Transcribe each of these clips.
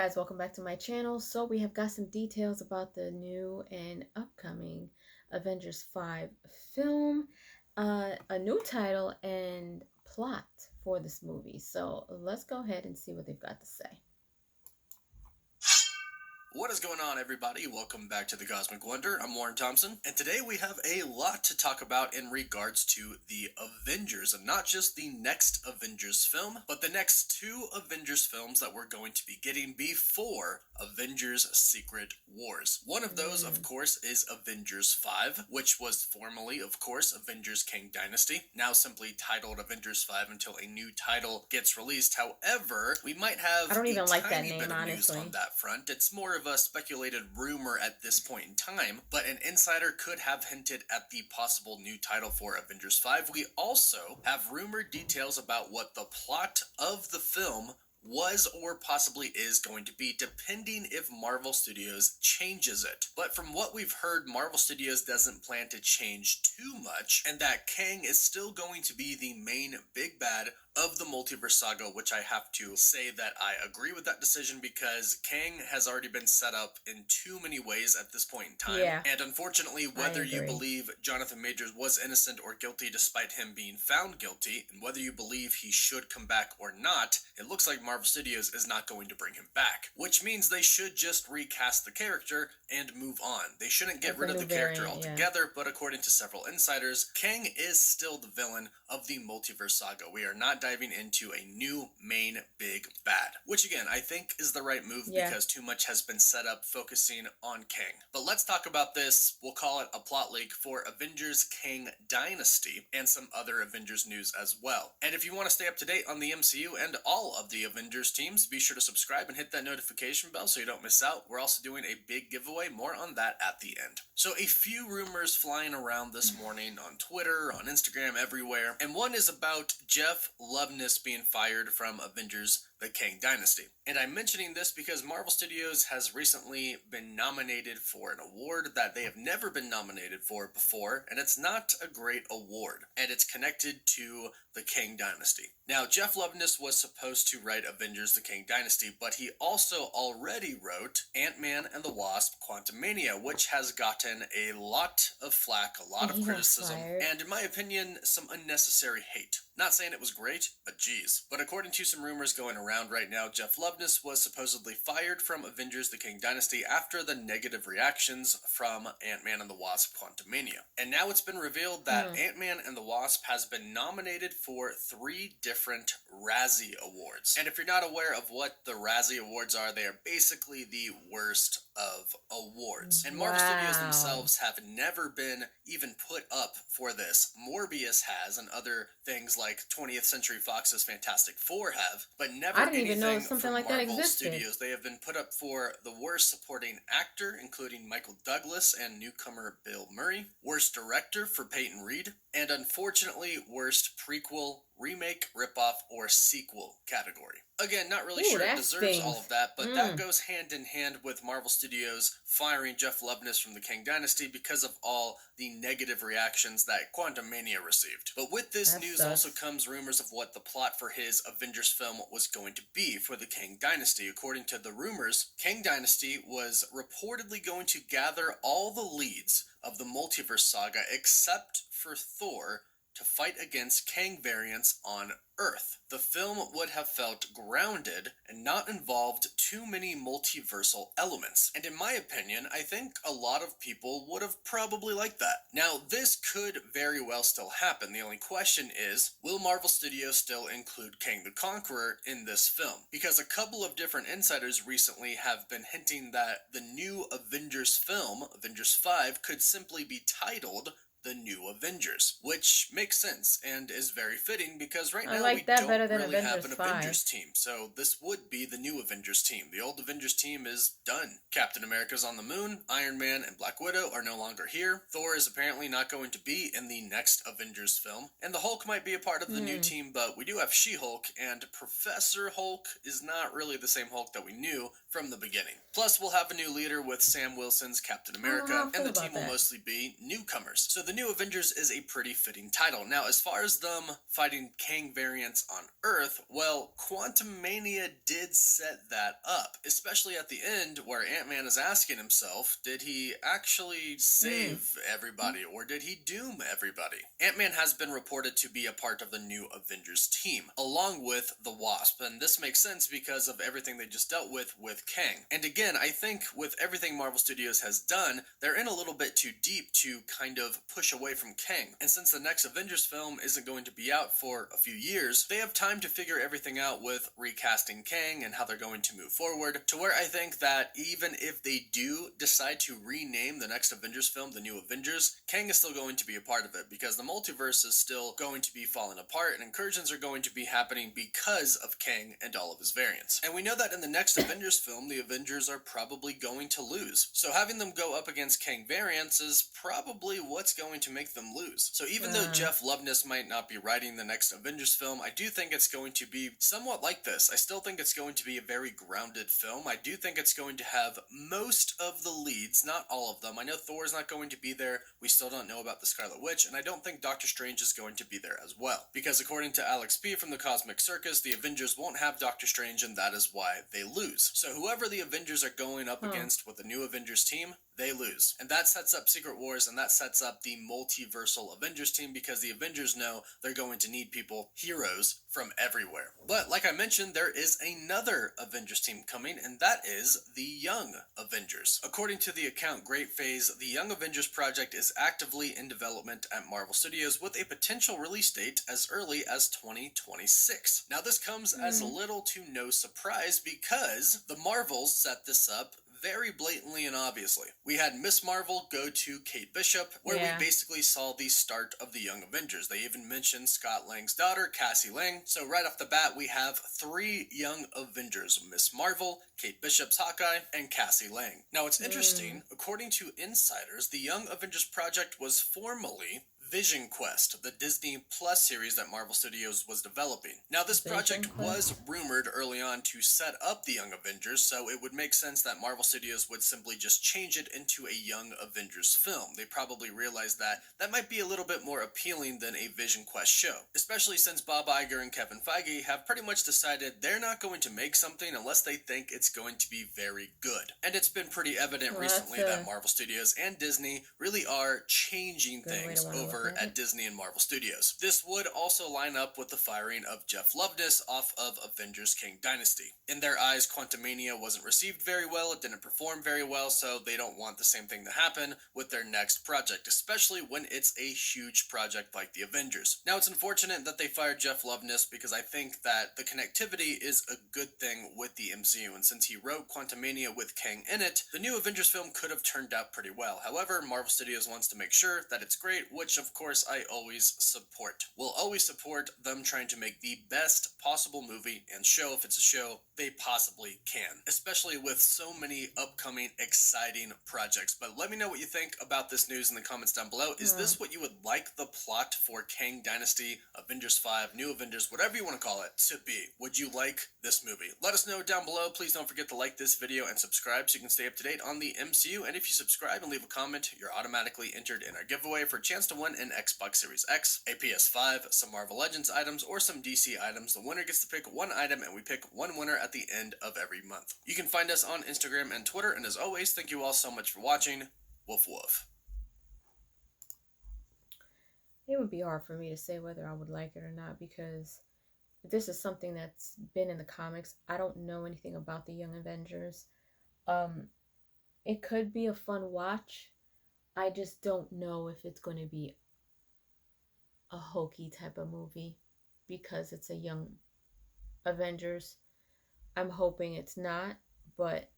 guys, welcome back to my channel. So we have got some details about the new and upcoming Avengers 5 film, a new title and plot for this movie. So let's go ahead and see what they've got to say. What is going on, everybody? Welcome back to the Cosmic Wonder. I'm Warren Thompson, and today we have a lot to talk about in regards to the Avengers, and not just the next Avengers film, but the next two Avengers films that we're going to be getting before Avengers Secret Wars. One of those, of course, is Avengers 5, which was formerly, of course, Avengers Kang Dynasty, now simply titled Avengers 5 until a new title gets released. However, we might have I don't even like that tiny name, bit of news honestly. on that front. It's more of a speculated rumor at this point in time, but an insider could have hinted at the possible new title for Avengers 5. We also have rumored details about what the plot of the film was or possibly is going to be, depending if Marvel Studios changes it. But from what we've heard, Marvel Studios doesn't plan to change too much, and that Kang is still going to be the main big bad of the multiverse saga, which I have to say that I agree with that decision, because Kang has already been set up in too many ways at this point in time. Yeah, and unfortunately, whether you believe Jonathan Majors was innocent or guilty despite him being found guilty, and whether you believe he should come back or not, it looks like Marvel Studios is not going to bring him back, which means they should just recast the character and move on. They shouldn't get rid of the character altogether, but according to several insiders, Kang is still the villain of the multiverse saga. We are not diving into a new main big bad, which again I think is the right move, because too much has been set up focusing on Kang. But let's talk about this, we'll call it a plot leak for Avengers Kang Dynasty and some other Avengers news as well. And if you want to stay up to date on the MCU and all of the Avengers teams, be sure to subscribe and hit that notification bell so you don't miss out. We're also doing a big giveaway, more on that at the end. So a few rumors flying around this morning on Twitter, on Instagram, everywhere, and one is about Jeff Loveness being fired from Avengers the Kang Dynasty. And I'm mentioning this because Marvel Studios has recently been nominated for an award that they have never been nominated for before, and it's not a great award, and it's connected to the Kang Dynasty. Now, Jeff Loveness was supposed to write Avengers the Kang Dynasty, but he also already wrote Ant-Man and the Wasp Quantumania, which has gotten a lot of flack, a lot of criticism, and in my opinion, some unnecessary hate. Not saying it was great, but geez. But according to some rumors going around right now, Jeff Loveness was supposedly fired from Avengers the Kang Dynasty after the negative reactions from Ant-Man and the Wasp Quantumania. And now it's been revealed that Ant-Man and the Wasp has been nominated for 3 different Razzie Awards. And if you're not aware of what the Razzie Awards are, they are basically the worst of awards. And Marvel Studios themselves have never been even put up for this. Morbius has, and other things like 20th Century Fox's Fantastic Four have, but never I didn't even know anything something from like that Marvel existed. Studios. They have been put up for the worst supporting actor, including Michael Douglas and newcomer Bill Murray, worst director for Peyton Reed, and unfortunately worst prequel, remake, ripoff, or sequel category. Again, not really sure it deserves all of that, but that goes hand in hand with Marvel Studios firing Jeff Loveness from the Kang Dynasty because of all the negative reactions that Quantumania received. But with this news also comes rumors of what the plot for his Avengers film was going to be for the Kang Dynasty. According to the rumors, Kang Dynasty was reportedly going to gather all the leads of the multiverse saga except for Thor to fight against Kang variants on Earth. The film would have felt grounded and not involved too many multiversal elements. And in my opinion, I think a lot of people would have probably liked that. Now, this could very well still happen. The only question is, will Marvel Studios still include Kang the Conqueror in this film? Because a couple of different insiders recently have been hinting that the new Avengers film, Avengers 5, could simply be titled The New Avengers, which makes sense and is very fitting because right now we don't really have an Avengers team, so this would be the new Avengers team. The old Avengers team is done. Captain America's on the moon, Iron Man and Black Widow are no longer here, Thor is apparently not going to be in the next Avengers film, and the Hulk might be a part of the new team, but we do have She-Hulk, and Professor Hulk is not really the same Hulk that we knew from the beginning. Plus, we'll have a new leader with Sam Wilson's Captain America, and the team will mostly be newcomers. So the New Avengers is a pretty fitting title. Now, as far as them fighting Kang variants on Earth, well, Quantumania did set that up, especially at the end where Ant-Man is asking himself, did he actually save everybody or did he doom everybody? Ant-Man has been reported to be a part of the New Avengers team, along with the Wasp, and this makes sense because of everything they just dealt with Kang. And again, I think with everything Marvel Studios has done, they're in a little bit too deep to kind of push away from Kang. And since the next Avengers film isn't going to be out for a few years, they have time to figure everything out with recasting Kang and how they're going to move forward, to where I think that even if they do decide to rename the next Avengers film the New Avengers, Kang is still going to be a part of it because the multiverse is still going to be falling apart and incursions are going to be happening because of Kang and all of his variants. And we know that in the next Avengers film, the Avengers are probably going to lose. So having them go up against Kang variants is probably what's going to make them lose. So even though Jeff Loveness might not be writing the next Avengers film, I do think it's going to be somewhat like this. I still think it's going to be a very grounded film. I do think it's going to have most of the leads, not all of them. I know Thor's not going to be there. We still don't know about the Scarlet Witch, and I don't think Doctor Strange is going to be there as well. Because according to Alex P. from the Cosmic Circus, the Avengers won't have Doctor Strange, and that is why they lose. So whoever the Avengers are going up against with the New Avengers team, they lose. And that sets up Secret Wars, and that sets up the multiversal Avengers team because the Avengers know they're going to need people, heroes, from everywhere. But like I mentioned, there is another Avengers team coming, and that is the Young Avengers. According to the account Great Phase, the Young Avengers project is actively in development at Marvel Studios with a potential release date as early as 2026. Now this comes as little to no surprise because the Marvels set this up very blatantly and obviously. We had Miss Marvel go to Kate Bishop, where we basically saw the start of the Young Avengers. They even mentioned Scott Lang's daughter, Cassie Lang. So right off the bat, we have 3 Young Avengers: Miss Marvel, Kate Bishop's Hawkeye, and Cassie Lang. Now it's interesting, according to insiders, the Young Avengers project was formally Vision Quest, the Disney Plus series that Marvel Studios was developing. Now, this project was rumored early on to set up the Young Avengers, so it would make sense that Marvel Studios would simply just change it into a Young Avengers film. They probably realized that that might be a little bit more appealing than a Vision Quest show, especially since Bob Iger and Kevin Feige have pretty much decided they're not going to make something unless they think it's going to be very good. And it's been pretty evident recently that Marvel Studios and Disney really are changing things over at Disney and Marvel Studios. This would also line up with the firing of Jeff Loveness off of Avengers Kang Dynasty. In their eyes, Quantumania wasn't received very well, it didn't perform very well, so they don't want the same thing to happen with their next project, especially when it's a huge project like the Avengers. Now, it's unfortunate that they fired Jeff Loveness because I think that the connectivity is a good thing with the MCU, and since he wrote Quantumania with Kang in it, the new Avengers film could have turned out pretty well. However, Marvel Studios wants to make sure that it's great, which of course I always support. We'll always support them trying to make the best possible movie and show, if it's a show, they possibly can, especially with so many upcoming exciting projects. But let me know what you think about this news in the comments down below. Is this what you would like the plot for Kang Dynasty, Avengers 5, New Avengers, whatever you want to call it, to be? Would you like this movie? Let us know down below. Please don't forget to like this video and subscribe so you can stay up to date on the MCU. And if you subscribe and leave a comment, you're automatically entered in our giveaway for a chance to win an Xbox Series X, a PS5, some Marvel Legends items, or some DC items. The winner gets to pick one item, and we pick one winner at the end of every month. You can find us on Instagram and Twitter, and as always, thank you all so much for watching. Woof woof. It would be hard for me to say whether I would like it or not because this is something that's been in the comics. I don't know anything about the Young Avengers. It could be a fun watch. I just don't know if it's going to be a hokey type of movie because it's a Young Avengers. I'm hoping it's not, but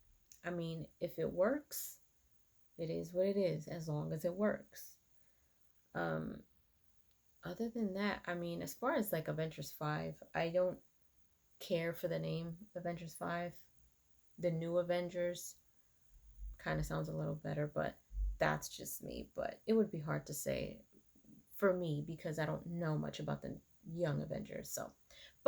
I mean, if it works, it is what it is, as long as it works. Other than that, I mean, as far as like Avengers 5, I don't care for the name Avengers 5. The New Avengers kind of sounds a little better, but that's just me. But it would be hard to say for me because I don't know much about the Young Avengers. So,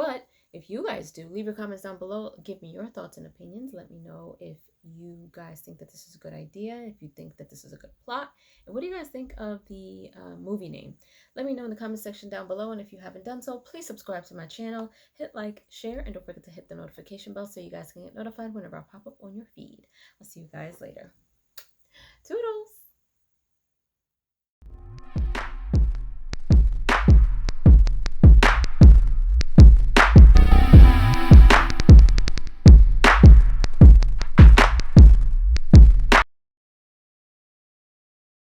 But if you guys do, leave your comments down below. Give me your thoughts and opinions. Let me know if you guys think that this is a good idea, if you think that this is a good plot, and what do you guys think of the movie name? Let me know in the comment section down below, and if you haven't done so, please subscribe to my channel, hit like, share, and don't forget to hit the notification bell so you guys can get notified whenever I pop up on your feed. I'll see you guys later. Toodles!